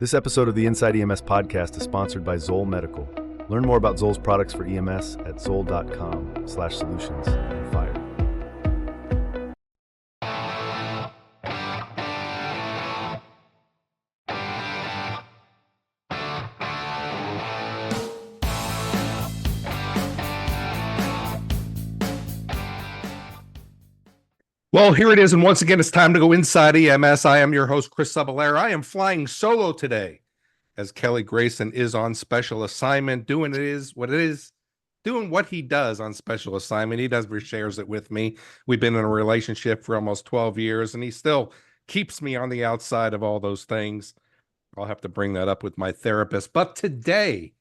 This episode of the Inside EMS podcast is sponsored by Zoll Medical. Learn more about Zoll's products for EMS at zoll.com/solutions and fire. Well, here it is, and once again, it's time to go Inside EMS. I am your host, Chris Cebollero. I am flying solo today, as Kelly Grayson is on special assignment, doing what he does on special assignment. He never shares it with me. We've been in a relationship for almost 12 years, and he still keeps me on the outside of all those things. I'll have to bring that up with my therapist. But today,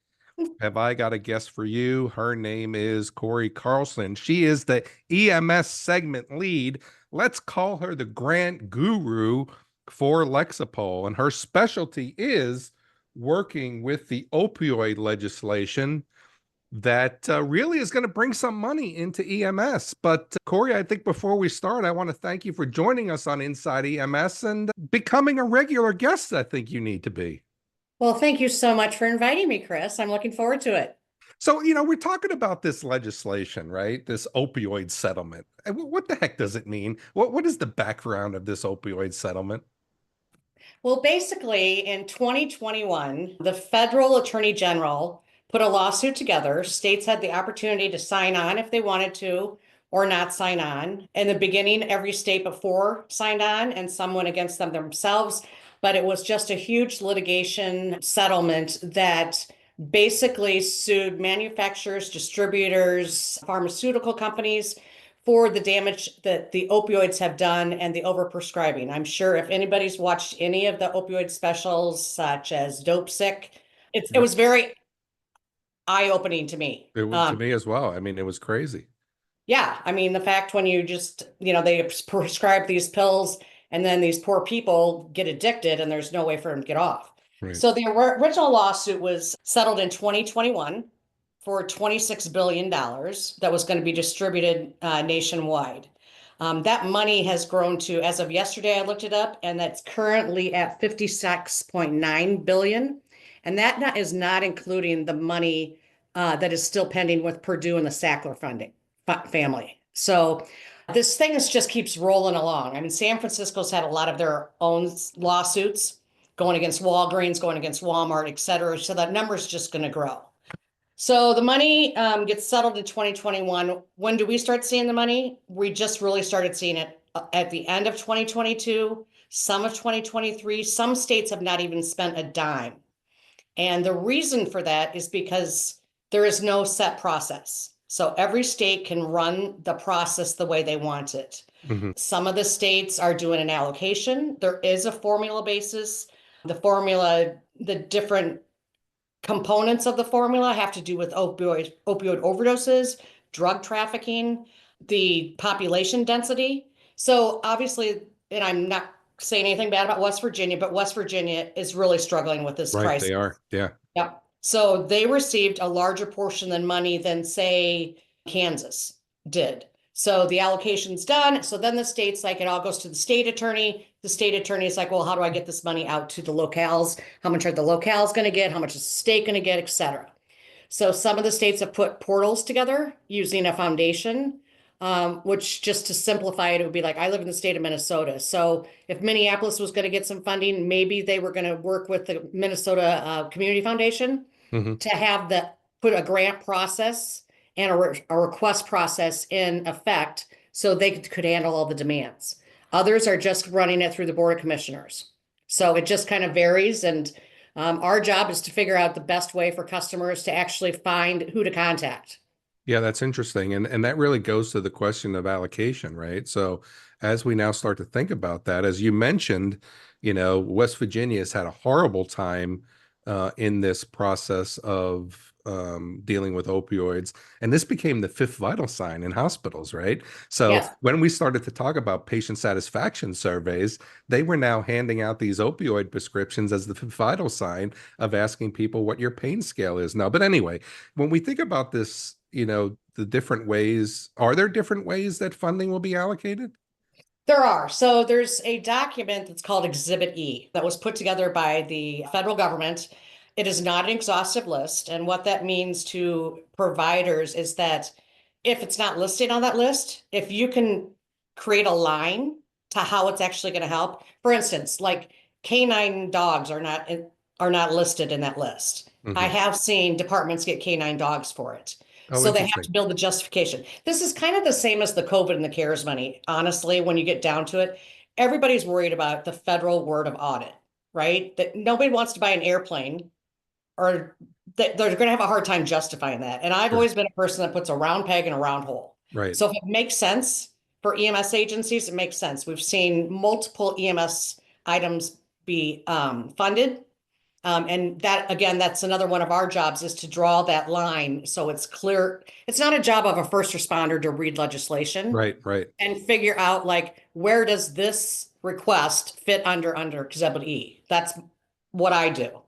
have I got a guest for you? Her name is Corey Carlson. She is the EMS segment lead. Let's call her the grant guru for Lexipol. And her specialty is working with the opioid legislation that really is going to bring some money into EMS. But Corey, I think before we start, I want to thank you for joining us on Inside EMS and becoming a regular guest. I think you need to be. Well, thank you so much for inviting me, Chris. I'm looking forward to it. So, we're talking about this legislation, right? This opioid settlement. What the heck does it mean? What is the background of this opioid settlement? Well, basically, in 2021, the federal attorney general put a lawsuit together. States had the opportunity to sign on if they wanted to or not sign on. In the beginning, every state before signed on, and some went against them themselves. But it was just a huge litigation settlement that basically sued manufacturers, distributors, pharmaceutical companies for the damage that the opioids have done and the overprescribing. I'm sure if anybody's watched any of the opioid specials, such as Dope Sick, it was very eye-opening to me. It was to me as well. I mean, it was crazy. Yeah. I mean, the fact when you just, they prescribe these pills and then these poor people get addicted and there's no way for them to get off. Right. So the original lawsuit was settled in 2021 for $26 billion that was going to be distributed nationwide. That money has grown to, as of yesterday, I looked it up, and that's currently at $56.9 billion. And that is not including the money that is still pending with Purdue and the Sackler family. So this thing just keeps rolling along. I mean, San Francisco's had a lot of their own lawsuits going against Walgreens, going against Walmart, et cetera. So that number is just going to grow. So the money gets settled in 2021. When do we start seeing the money? We just really started seeing it at the end of 2022, some of 2023. Some states have not even spent a dime. And the reason for that is because there is no set process. So every state can run the process the way they want it. Mm-hmm. Some of the states are doing an allocation. There is a formula basis. The formula, the different components of the formula have to do with opioid overdoses, drug trafficking, the population density. So obviously, and I'm not saying anything bad about West Virginia, but West Virginia is really struggling with this crisis. They are, yeah. Yep. So they received a larger portion than money than, say, Kansas did. So the allocation's done. So then the state's like, it all goes to the state attorney. The state attorney is like, well, how do I get this money out to the locales? How much are the locales going to get? How much is the state going to get, et cetera? So some of the states have put portals together using a foundation, which, just to simplify it, it would be like, I live in the state of Minnesota. So if Minneapolis was going to get some funding, maybe they were going to work with the Minnesota Community Foundation to have put a grant process and a request process in effect so they could handle all the demands. Others are just running it through the Board of Commissioners. So it just kind of varies. And our job is to figure out the best way for customers to actually find who to contact. Yeah, that's interesting. And that really goes to the question of allocation, right? So as we now start to think about that, as you mentioned, West Virginia has had a horrible time in this process of dealing with opioids. And this became the fifth vital sign in hospitals, right? So Yes. When we started to talk about patient satisfaction surveys, they were now handing out these opioid prescriptions as the fifth vital sign of asking people what your pain scale is now. But anyway, when we think about this, the different ways, are there different ways that funding will be allocated? There are. So there's a document that's called Exhibit E that was put together by the federal government. It is not an exhaustive list. And what that means to providers is that if it's not listed on that list, if you can create a line to how it's actually going to help. For instance, like canine dogs are not listed in that list. I Mhm. have seen departments get canine dogs for it. Oh, So they have interesting. to build the justification. This is kind of the same as the COVID and the CARES money. Honestly, when you get down to it, everybody's worried about the federal word of audit, right? That nobody wants to buy an airplane, or that they're going to have a hard time justifying that. And I've Sure. always been a person that puts a round peg in a round hole. Right. So if it makes sense for EMS agencies, it makes sense. We've seen multiple EMS items be funded. And that, again, that's another one of our jobs, is to draw that line so it's clear. It's not a job of a first responder to read legislation Right. Right. and figure out, like, where does this request fit under Exhibit E? That's what I do.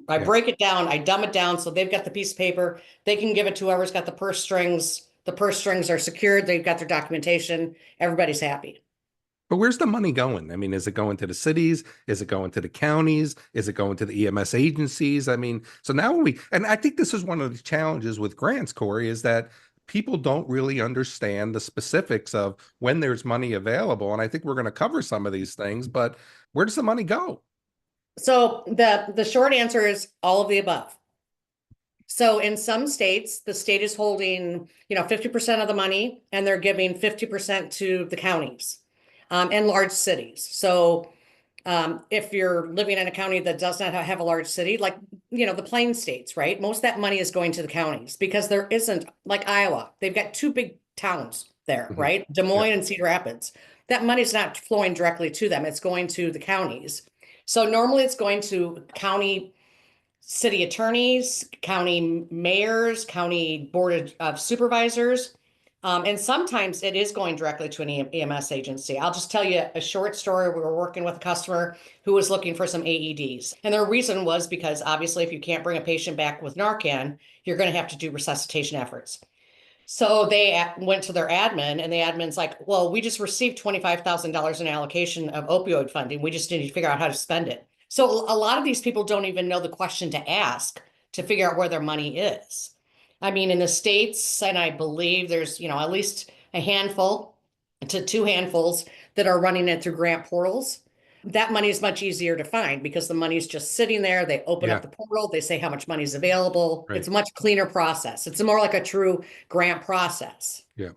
I Yeah. break it down, I dumb it down so they've got the piece of paper, they can give it to whoever's got the purse strings. The purse strings are secured, they've got their documentation, everybody's happy. But where's the money going? I mean, is it going to the cities? Is it going to the counties? Is it going to the EMS agencies? I mean, so now and I think this is one of the challenges with grants, Corey, is that people don't really understand the specifics of when there's money available. And I think we're going to cover some of these things, but where does the money go? So the short answer is all of the above. So in some states, the state is holding, 50% of the money, and they're giving 50% to the counties and large cities. So if you're living in a county that does not have a large city, like, the Plain States, right? Most of that money is going to the counties because there isn't, like Iowa, they've got two big towns there, Mhm. right? Des Moines Yeah. and Cedar Rapids. That money's not flowing directly to them. It's going to the counties. So normally it's going to county city attorneys, county mayors, county board of supervisors. And sometimes it is going directly to an EMS agency. I'll just tell you a short story. We were working with a customer who was looking for some AEDs. And their reason was because, obviously, if you can't bring a patient back with Narcan, you're going to have to do resuscitation efforts. So they went to their admin, and the admin's like, well, we just received $25,000 in allocation of opioid funding. We just need to figure out how to spend it. So a lot of these people don't even know the question to ask to figure out where their money is. I mean, in the States, and I believe there's, at least a handful to two handfuls that are running it through grant portals. That money is much easier to find because the money is just sitting there. They open Yeah. up the portal, they say how much money is available. Right. It's a much cleaner process. It's more like a true grant process. Yeah.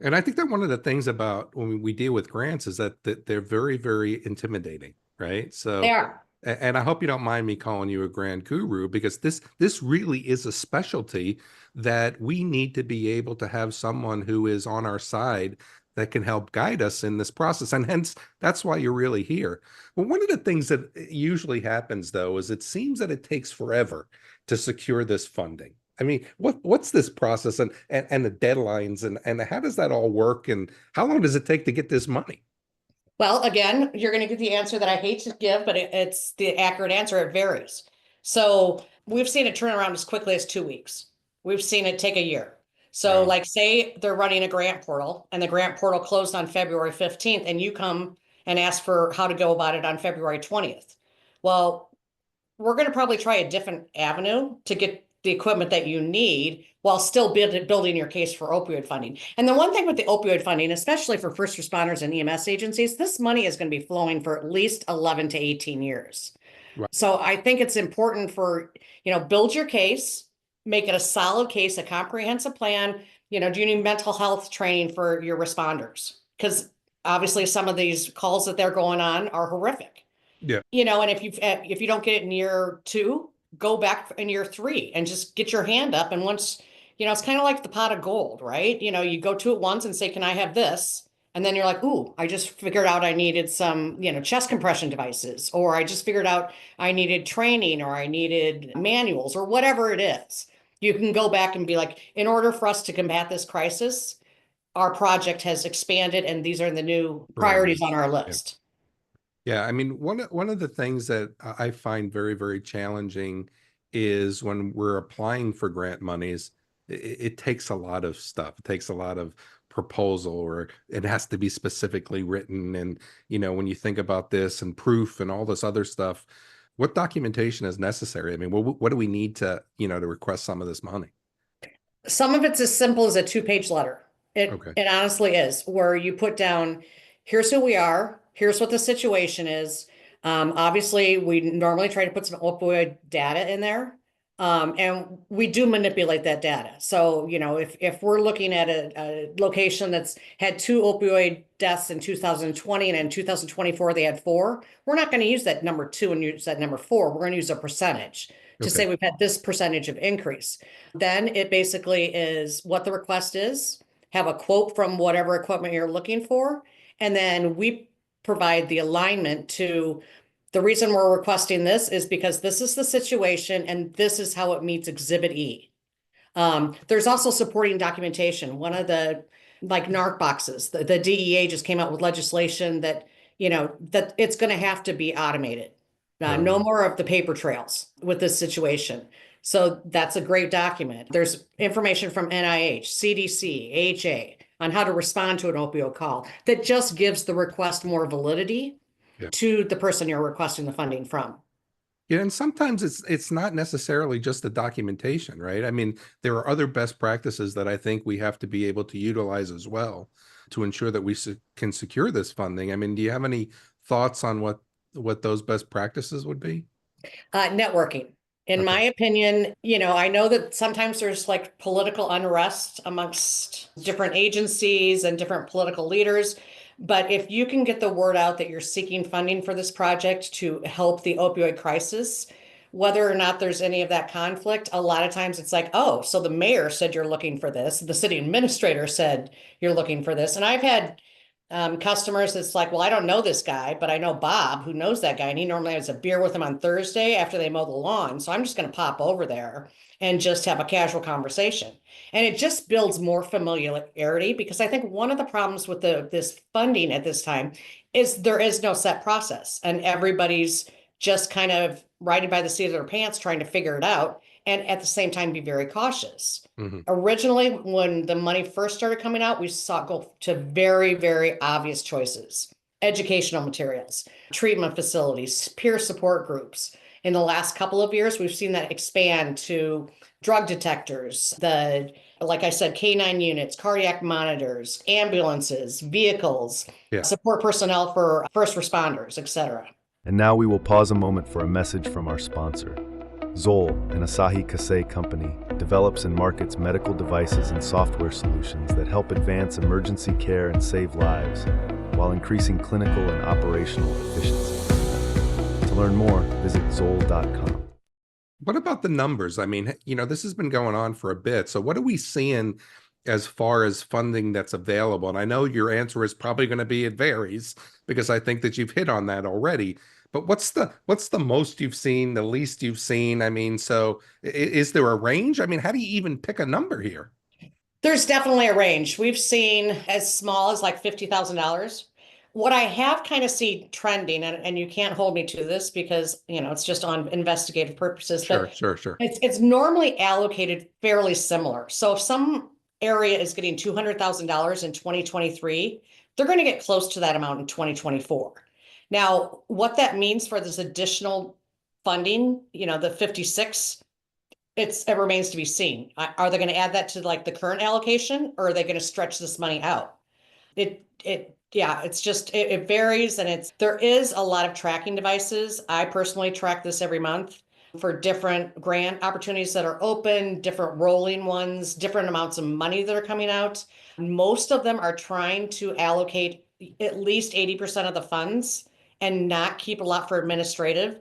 And I think that one of the things about when we deal with grants is that they're very, very intimidating, right? They So, are. and I hope you don't mind me calling you a grant guru, because this really is a specialty that we need to be able to have someone who is on our side that can help guide us in this process. And hence, that's why you're really here. But one of the things that usually happens, though, is it seems that it takes forever to secure this funding. I mean, what's this process and the deadlines and how does that all work, and how long does it take to get this money? Well, again, you're going to get the answer that I hate to give, but it's the accurate answer. It varies. So we've seen it turn around as quickly as 2 weeks. We've seen it take a year. So, Wow. like, say they're running a grant portal and the grant portal closed on February 15th, and you come and ask for how to go about it on February 20th. Well, we're going to probably try a different avenue to get the equipment that you need while still building your case for opioid funding. And the one thing with the opioid funding, especially for first responders and EMS agencies, this money is going to be flowing for at least 11 to 18 years. Right. So I think it's important for, build your case, make it a solid case, a comprehensive plan. Do you need mental health training for your responders? Because obviously some of these calls that they're going on are horrific. Yeah. And if you don't get it in year 2, go back in year 3 and just get your hand up. And once, it's kind of like the pot of gold, right? You go to it once and say, can I have this? And then you're like, ooh, I just figured out I needed some, chest compression devices, or I just figured out I needed training, or I needed manuals, or whatever it is. You can go back and be like, in order for us to combat this crisis, our project has expanded and these are the new priorities on our Yeah. list. Yeah, I mean, one of the things that I find very, very challenging is when we're applying for grant monies, it takes a lot of stuff. It takes a lot of proposal, or it has to be specifically written. And, when you think about this and proof and all this other stuff, what documentation is necessary? I mean, what do we need to, to request some of this money? Some of it's as simple as a 2-page letter. Okay. It honestly is, where you put down, here's who we are, here's what the situation is. Obviously, we normally try to put some opioid data in there. And we do manipulate that data. So, if we're looking at a location that's had 2 opioid deaths in 2020 and in 2024 they had 4, we're not going to use that number 2 and use that number 4. We're going to use a percentage to say we've had this percentage of increase. Then it basically is what the request is, have a quote from whatever equipment you're looking for, and then we provide the alignment to the reason we're requesting this is because this is the situation and this is how it meets Exhibit E. There's also supporting documentation. One of the NARC boxes, the DEA just came out with legislation that, that it's going to have to be automated. No more of the paper trails with this situation. So that's a great document. There's information from NIH, CDC, AHA on how to respond to an opioid call that just gives the request more validity to the person you're requesting the funding from. Yeah, and sometimes it's not necessarily just the documentation, right? I mean, there are other best practices that I think we have to be able to utilize as well to ensure that we can secure this funding. I mean, do you have any thoughts on what those best practices would be? Networking. In my opinion, I know that sometimes there's political unrest amongst different agencies and different political leaders. But if you can get the word out that you're seeking funding for this project to help the opioid crisis, whether or not there's any of that conflict, a lot of times it's oh, so the mayor said you're looking for this. The city administrator said you're looking for this. And I've had customers that's well, I don't know this guy, but I know Bob who knows that guy. And he normally has a beer with him on Thursday after they mow the lawn. So I'm just going to pop over there and just have a casual conversation. And it just builds more familiarity, because I think one of the problems with this funding at this time is there is no set process and everybody's just kind of riding by the seat of their pants trying to figure it out, and at the same time be very cautious. Originally, when the money first started coming out, we saw it go to very, very obvious choices: educational materials, treatment facilities, peer support groups. In the last couple of years, we've seen that expand to drug detectors, like I said, K9 units, cardiac monitors, ambulances, vehicles, support personnel for first responders, etc. And now we will pause a moment for a message from our sponsor. Zoll, an Asahi Kasei company, develops and markets medical devices and software solutions that help advance emergency care and save lives while increasing clinical and operational efficiency. To learn more, visit zoll.com. What about the numbers? I mean, this has been going on for a bit. So what are we seeing as far as funding that's available? And I know your answer is probably going to be it varies, because I think that you've hit on that already. But what's the most you've seen, the least you've seen? I mean, so is there a range? I mean, how do you even pick a number here? There's definitely a range. We've seen as small as $50,000. What I have kind of seen trending, and you can't hold me to this because, it's just on investigative purposes. Sure. It's normally allocated fairly similar. So if some area is getting $200,000 in 2023, they're going to get close to that amount in 2024. Now, what that means for this additional funding, the 56, it remains to be seen. Are they going to add that to the current allocation, or are they going to stretch this money out? It's just, it varies, and there is a lot of tracking devices. I personally track this every month for different grant opportunities that are open, different rolling ones, different amounts of money that are coming out. Most of them are trying to allocate at least 80% of the funds and not keep a lot for administrative.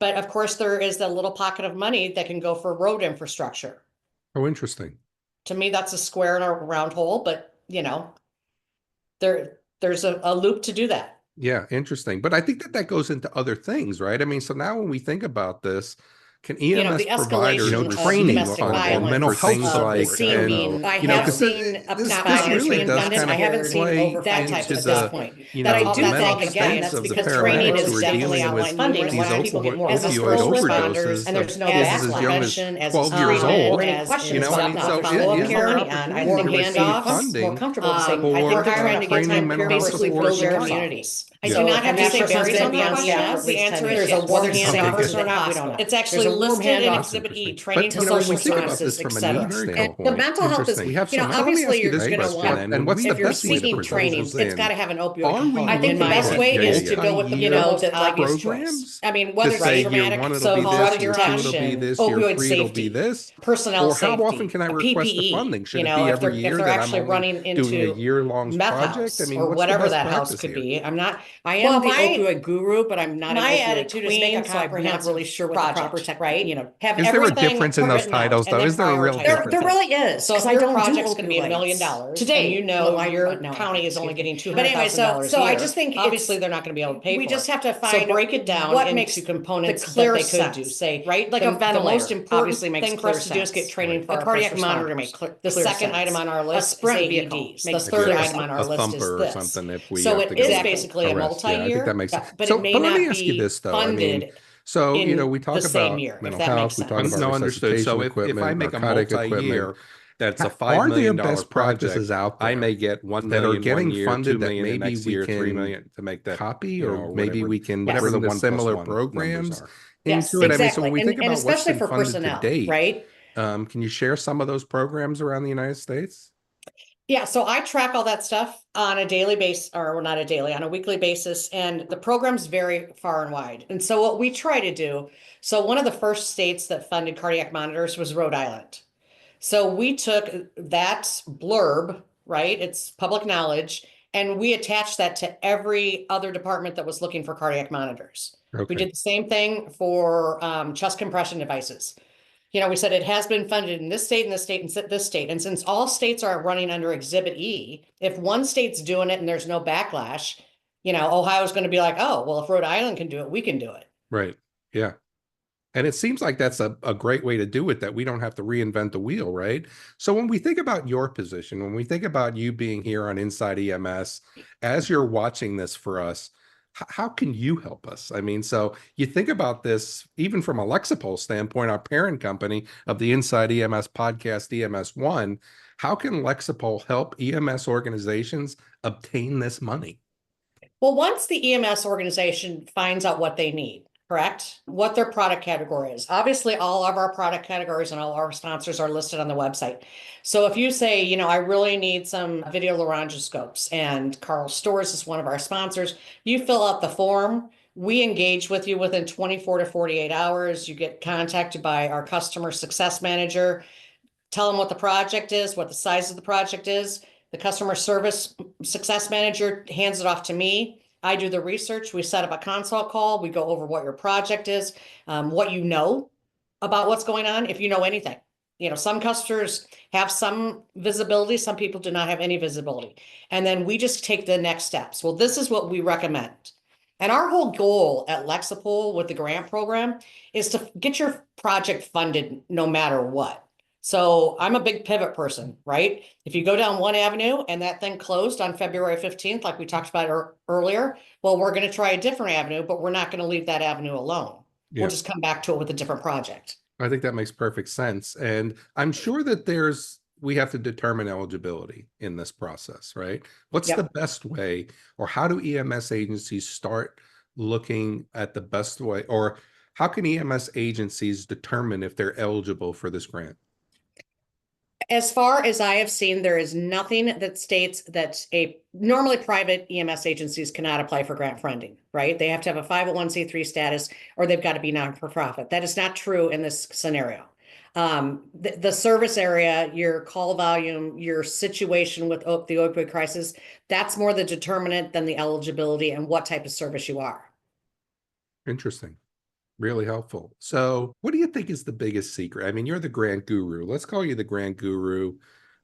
But of course, there is a little pocket of money that can go for road infrastructure. Oh, interesting. To me, that's a square in a round hole, but there's a loop to do that. Yeah, interesting. But I think that goes into other things, right? I mean, so now when we think about this, Can you know, EMS the provide, escalation of training domestic or violence, mental health of support? the scene And, being, I you know, have 'cause seen a this providers really being does funded. kind I of haven't seen play that type into of stuff. the, Point. you That's know, all. the That's mental all. Again, states that's of the because training paramedics is who are definitely dealing with outlined numerous these ways people get more opioid overdoses. and there's no kids as young as prevention, as 12 years old. questions You know, I mean, so is there an opportunity more to receive handoffs, more funding comfortable. I think for they're trying to get training time mental to health basically support build their staff? communities. I Yeah. do not have to say person's berries been on the beyond staff for question. at The least answer 10 is years. yes. Whether Warm he's a handoffs person in or the not, we don't hospital. know. It's actually There's a warm listed in handoff. Exhibit E, But, training to you know, when we social think about services, this from a etc. needs And standpoint, the mental health is, we have You know, so much. So let me obviously ask you you're this going to question want, then. And what's the if you're best way to seeking put training, those it's in? got to have an Are opioid we component. I think In the my best way opinion, is to go with the most obvious choice. programs I mean, to whether say it's year traumatic, one it'll so be drug this, year two it'll be detection, this, year opioid three it'll be safety, this, personnel or how safety, often can I a request the PPE. funding? Should You it know, be if every year they're that I'm actually only running doing a into year-long meth project? house I mean, or what's the whatever best that house practice could here? be. I am the opioid guru, but I'm not an my opioid attitude is make a queen, so I'm not comprehensive really sure what the proper project, tech, right? you know, have Is there a everything difference in those written out titles, and though? then Is there a real prioritize difference? There really is. So if 'Cause I your don't do project's going to be $1 million opioids. and Today, you know well, your no, county is only excuse me. getting $200,000 But anyway, so a I year, just think obviously it's, they're not going to be able to pay we for just it. have to So find break it down what into makes components the clear that they could sense. do. Say, Like a the ventilator, most important obviously makes thing for clear us to do is get sense. training for A our cardiac first monitor responders. makes The clear second sense. item on our A list is sprint vehicle AEDs. The makes third clear item on our A list is thumper or this. something if we So have it to is go basically a arrest. Yeah, I think multi-year, that makes sense. but So, it may but let not me ask you be this, though. I mean, funded so, you know, in we the talk same about year, if mental that health, makes we talk sense. about No, understood. resuscitation So if I equipment, make a narcotic equipment. multi-year, that's a $5 Are there million best project, practices out there I may get 1 that are million getting 1 year, funded 2 that million the maybe next we year, 3 can million to make that copy, you know, or or maybe whatever, we can whatever the bring the 1 plus similar 1 numbers programs are. Yes, into it? I mean, so exactly. when we think And about what's especially been for funded to personnel, date, right? can you share some of those programs around the United States? Yeah, so I track all that stuff on a daily basis, or well, not a daily, on a weekly basis, and the programs vary far and wide. And so what we try to do, so one of the first states that funded cardiac monitors was Rhode Island. So we took that blurb, right? It's public knowledge, and we attached that to every other department that was looking for cardiac monitors. We Okay. did the same thing for chest compression devices. You know, we said it has been funded in this state, and this state, and this state. And since all states are running under Exhibit E, if one state's doing it and there's no backlash, you know, Ohio's going to be like, oh, well, if Rhode Island can do it, we can do it. Right. Yeah. And it seems like that's a great way to do it, that we don't have to reinvent the wheel, right? So when we think about your position, when we think about you being here on Inside EMS, as you're watching this for us, how can you help us? I mean, so you think about this, even from a Lexipol standpoint, our parent company of the Inside EMS podcast, EMS One, how can Lexipol help EMS organizations obtain this money? Well, once the EMS organization finds out what they need, correct? What their product category is. Obviously, all of our product categories and all our sponsors are listed on the website. So if you say, you know, I really need some video laryngoscopes, and Carl Stores is one of our sponsors, you fill out the form. We engage with you within 24 to 48 hours. You get contacted by our customer success manager. Tell them what the project is, what the size of the project is. The customer service success manager hands it off to me. I do the research. We set up a consult call. We go over what your project is, what you know about what's going on, if you know anything. You know, some customers have some visibility, some people do not have any visibility. And then we just take the next steps. Well, this is what we recommend. And our whole goal at Lexipol with the grant program is to get your project funded no matter what. So I'm a big pivot person, right? If you go down one avenue and that thing closed on February 15th, like we talked about earlier, well, we're going to try a different avenue, but we're not going to leave that avenue alone. Yeah. We'll just come back to it with a different project. I think that makes perfect sense. And I'm sure that we have to determine eligibility in this process, right? What's Yep. the best way, or how do EMS agencies start looking at the best way, or how can EMS agencies determine if they're eligible for this grant? As far as I have seen, there is nothing that states that normally private EMS agencies cannot apply for grant funding, right? They have to have a 501c3 status, or they've got to be non-for-profit. That is not true in this scenario. The service area, your call volume, your situation with the opioid crisis, that's more the determinant than the eligibility and what type of service you are. Interesting. Really helpful. So what do you think is the biggest secret? I mean, you're the grant guru. Let's call you the grant guru,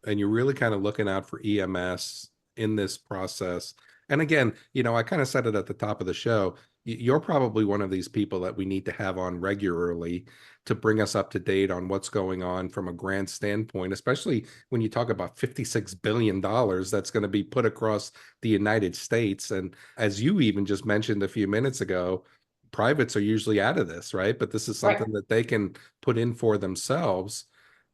and you're really kind of looking out for EMS in this process. And again, you know, I kind of said it at the top of the show. you're probably one of these people that we need to have on regularly to bring us up to date on what's going on from a grant standpoint, especially when you talk about $56 billion that's going to be put across the United States. And as you even just mentioned a few minutes ago, privates are usually out of this, right? But this is something that they can put in for themselves.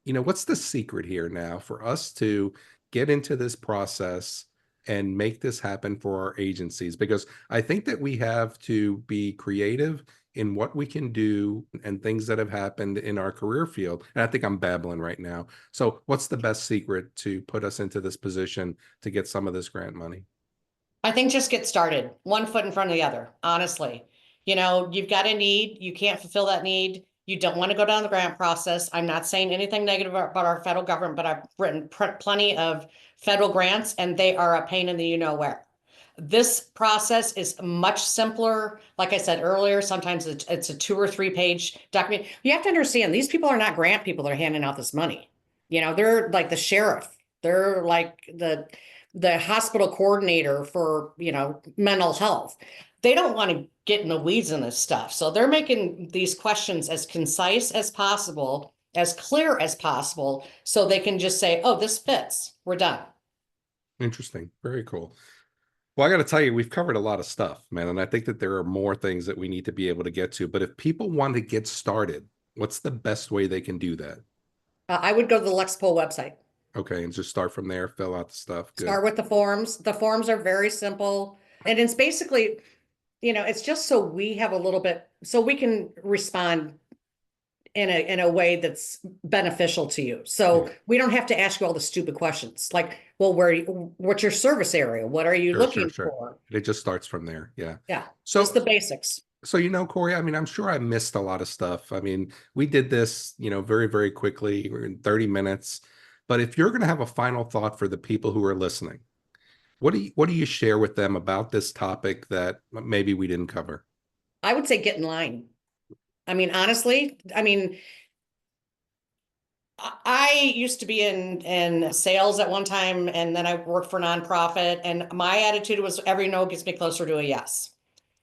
What's the secret here now for us to get into this process and make this happen for our agencies? Because I think that we have to be creative in what we can do and things that have happened in our career field. And I think I'm babbling right now. So what's the best secret to put us into this position to get some of this grant money? I think just get started, one foot in front of the other, honestly. You've got a need, you can't fulfill that need. You don't want to go down the grant process. I'm not saying anything negative about our federal government, but I've written plenty of federal grants and they are a pain in the you-know-where. This process is much simpler. Like I said earlier, sometimes it's a 2 or 3 page document. You have to understand, these people are not grant people that are handing out this money. They're like the sheriff. They're like the hospital coordinator for, mental health. They don't want to get in the weeds in this stuff. So they're making these questions as concise as possible, as clear as possible, so they can just say, oh, this fits. We're done. Interesting. Very cool. Well, I got to tell you, we've covered a lot of stuff, man. And I think that there are more things that we need to be able to get to. But if people want to get started, what's the best way they can do that? I would go to the Lexipol website. Okay. And just start from there, fill out the stuff. Good. Start with the forms. The forms are very simple. And it's basically, it's just so we have a little bit, so we can respond in a way that's beneficial to you. So we don't have to ask you all the stupid questions like, well, what's your service area? What are you looking for? It just starts from there. Yeah. Yeah. So just the basics. So, Corey, I mean, I'm sure I missed a lot of stuff. I mean, we did this, very, very quickly. We're in 30 minutes. But if you're going to have a final thought for the people who are listening, what do you share with them about this topic that maybe we didn't cover? I would say get in line. I mean, honestly, I used to be in sales at one time, and then I worked for a nonprofit, and my attitude was every no gets me closer to a yes.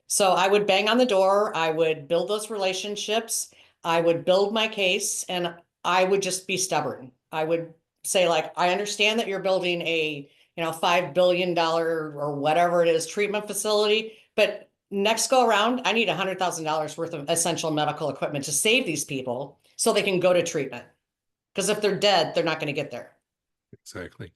So I would bang on the door, I would build those relationships, I would build my case, and I would just be stubborn. I would say, like, I understand that you're building a, $5 billion or whatever it is treatment facility, but next go around, I need $100,000 worth of essential medical equipment to save these people so they can go to treatment. Because if they're dead, they're not going to get there. Exactly.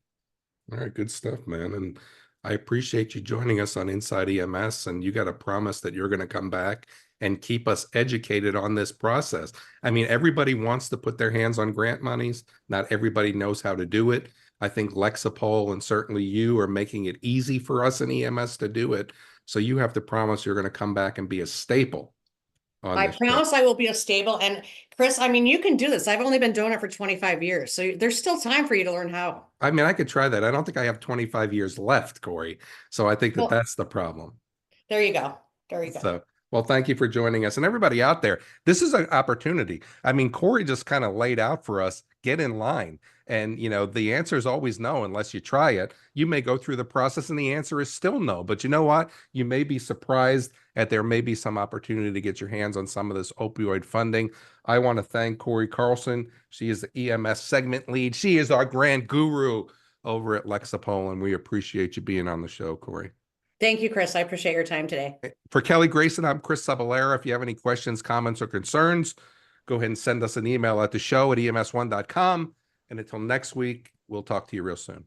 All right, good stuff, man. And I appreciate you joining us on Inside EMS, and you got to promise that you're going to come back and keep us educated on this process. I mean, everybody wants to put their hands on grant monies. Not everybody knows how to do it. I think Lexipol and certainly you are making it easy for us in EMS to do it. So you have to promise you're going to come back and be a staple. I promise I will be a staple. And Chris, I mean, you can do this. I've only been doing it for 25 years. So there's still time for you to learn how. I mean, I could try that. I don't think I have 25 years left, Corey. So I think that that's the problem. There you go. There you go. So, well, thank you for joining us. And everybody out there, this is an opportunity. I mean, Corey just kind of laid out for us, get in line. And, the answer is always no unless you try it. You may go through the process and the answer is still no. But you know what? You may be surprised that there may be some opportunity to get your hands on some of this opioid funding. I want to thank Corey Carlson. She is the EMS segment lead. She is our grand guru over at Lexipol, and we appreciate you being on the show, Corey. Thank you, Chris. I appreciate your time today. For Kelly Grayson, I'm Chris Cebollero. If you have any questions, comments, or concerns, go ahead and send us an email at the show at ems1.com. And until next week, we'll talk to you real soon.